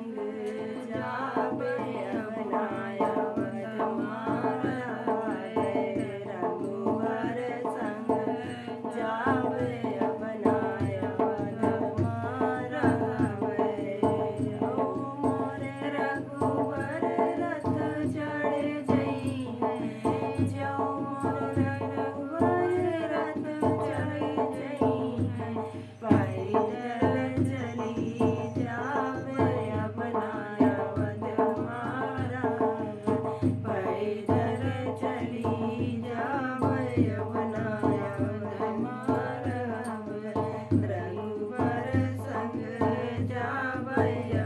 संग जावे अपनाया वध मारा रघुवर संग जावे अपनाया वध मारा ओ मोरे रघुवर रथ चढ़ जई है जो मोरे रघुवर रथ चढ़ जई है पैदल चली जावे अपनाया वध मारा पैदल चली जावे अपनाया वध मारा रघुवर संग जावे